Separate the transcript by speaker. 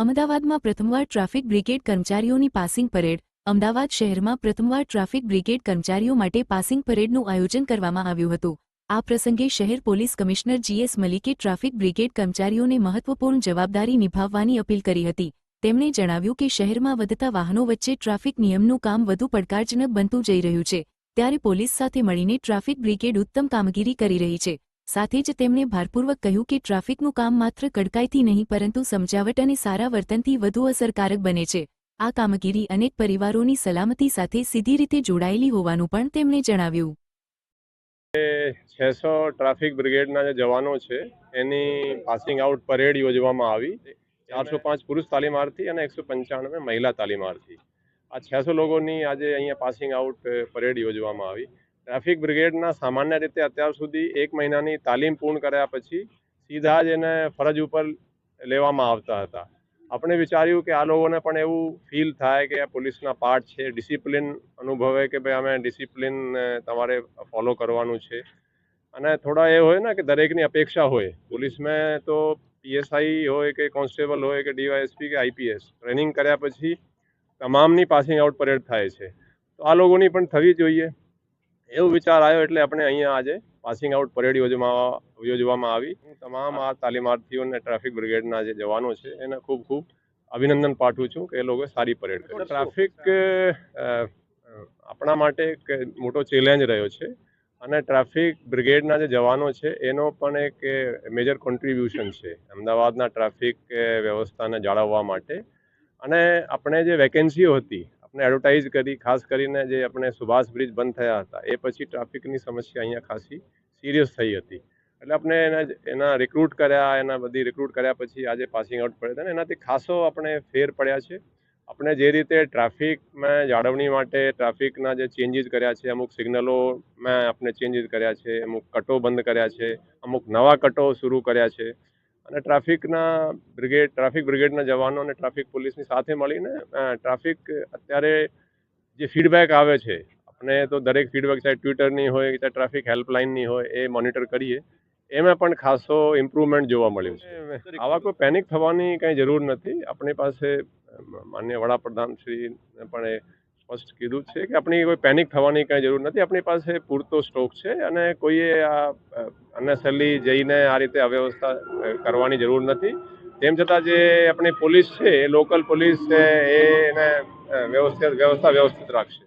Speaker 1: અમદાવાદમાં પ્રથમવાર traffic brigade કર્મચારીઓની પાસિંગ પરેડ. અમદાવાદ શહેરમાં પ્રથમવાર ટ્રાફિક બ્રિગેડ કર્મચારીઓ માટે પાસિંગ પરેડનું આયોજન કરવામાં આવ્યું હતું. આ પ્રસંગે શહેર પોલીસ કમિશનર જીએસ મલિકે ટ્રાફિક બ્રિગેડ કર્મચારીઓને મહત્વપૂર્ણ જવાબદારી નિભાવવાની અપીલ કરી હતી. તેમણે જણાવ્યું કે શહેરમાં વધતા વાહનો વચ્ચે ટ્રાફિક નિયમનું કામ વધુ પડકારજનક બનતું જઈ રહ્યું છે, ત્યારે પોલીસ સાથે મળીને ટ્રાફિક બ્રિગેડ ઉત્તમ કામગીરી કરી રહી છે. સાથે જ તેમણે ભારપૂર્વક કહ્યું કે ટ્રાફિકનું કામ માત્ર કડકાઈથી નહીં પરંતુ સમજાવટ અને સારા વર્તનથી વધુ અસરકારક બને છે. આ કામગીરી અનેક પરિવારોની સલામતી સાથે સીધી રીતે જોડાયેલી હોવાનું પણ તેમણે જણાવ્યું.
Speaker 2: 600 ટ્રાફિક બ્રિગેડના જે જવાનો છે એની પાસિંગ આઉટ પરેડ યોજવામાં આવી. 405 પુરુષ તાલીમાર્થી અને 195 મહિલા તાલીમાર્થી. આ 600 લોકોની આજે અહીંયા પાસિંગ આઉટ પરેડ યોજવામાં આવી. ટ્રાફિક બ્રિગેડના સામાન્ય રીતે અત્યાર સુધી 1 મહિનાની તાલીમ પૂર્ણ કર્યા પછી સીધા જ એને ફરજ ઉપર લેવામાં આવતા હતા. આપણે વિચાર્યું કે આ લોકોને પણ એવું ફીલ થાય કે આ પોલીસના પાર્ટ છે, ડિસિપ્લિન અનુભવે કે ભાઈ અમે ડિસિપ્લિન તમારે ફોલો કરવાનું છે. અને થોડા એ હોય ને કે દરેકની અપેક્ષા હોય. પોલીસમાં તો પીએસઆઈ હોય કે કોન્સ્ટેબલ હોય કે ડીવાયએસપી કે આઈપીએસ ટ્રેનિંગ કર્યા પછી તમામની પાસિંગ આઉટ પરેડ થાય છે, તો આ લોકોની પણ થવી જોઈએ. એવો વિચાર આવ્યો એટલે આપણે અહીંયા આજે પાસિંગ આઉટ પરેડ યોજવામાં આવી. તમામ આ તાલીમાર્થીઓને ટ્રાફિક બ્રિગેડના જે જવાનો છે એને ખૂબ ખૂબ અભિનંદન પાઠવું છું કે એ લોકોએ સારી પરેડ કરી. ટ્રાફિક આપણા માટે એક મોટો ચેલેન્જ રહ્યો છે અને ટ્રાફિક બ્રિગેડના જે જવાનો છે એનો પણ એક મેજર કોન્ટ્રીબ્યુશન છે અમદાવાદના ટ્રાફિક વ્યવસ્થાને જાળવવા માટે. અને આપણે જે વેકેન્સીઓ હતી આપણે એડવર્ટાઇઝ કરી, ખાસ કરીને જે આપણે સુભાષ બ્રિજ બંધ થયા હતા એ પછી ટ્રાફિકની સમસ્યા અહીંયા ખાસી સિરિયસ થઈ હતી. એટલે આપણે એના રિક્રુટ કર્યા પછી આજે પાસિંગ આઉટ પડ્યા હતા ને એનાથી ખાસો આપણે ફેર પડ્યા છે. આપણે જે રીતે ટ્રાફિકમાં જાળવણી માટે ટ્રાફિકના જે ચેન્જીસ કર્યા છે, અમુક સિગ્નલોમાં આપણે ચેન્જીસ કર્યા છે, અમુક કટો બંધ કર્યા છે, અમુક નવા કટો શરૂ કર્યા છે. અને ટ્રાફિક બ્રિગેડના જવાનો અને ટ્રાફિક પોલીસની સાથે મળીને ટ્રાફિક અત્યારે જે ફીડબેક આવે છે, આપણે તો દરેક ફીડબેક ચાહે ટ્વિટરની હોય કે ટ્રાફિક હેલ્પલાઇનની હોય એ મોનિટર કરીએ. એમાં પણ ખાસો ઇમ્પ્રુવમેન્ટ જોવા મળ્યું છે. આવા કોઈ પેનિક થવાની કંઈ જરૂર નથી. આપણી પાસે માનનીય વડાપ્રધાન શ્રીને પણ એ સ્પષ્ટ કીધું છે કે આપણી કોઈ પેનિક થવાની કંઈ જરૂર નથી. આપણી પાસે પૂરતો સ્ટોક છે અને કોઈએ આ અનનેસેસરી જઈને આ રીતે અવ્યવસ્થા કરવાની જરૂર નથી. તેમ છતાં જે આપણી પોલીસ છે, લોકલ પોલીસ છે, એને વ્યવસ્થા વ્યવસ્થિત રાખશે.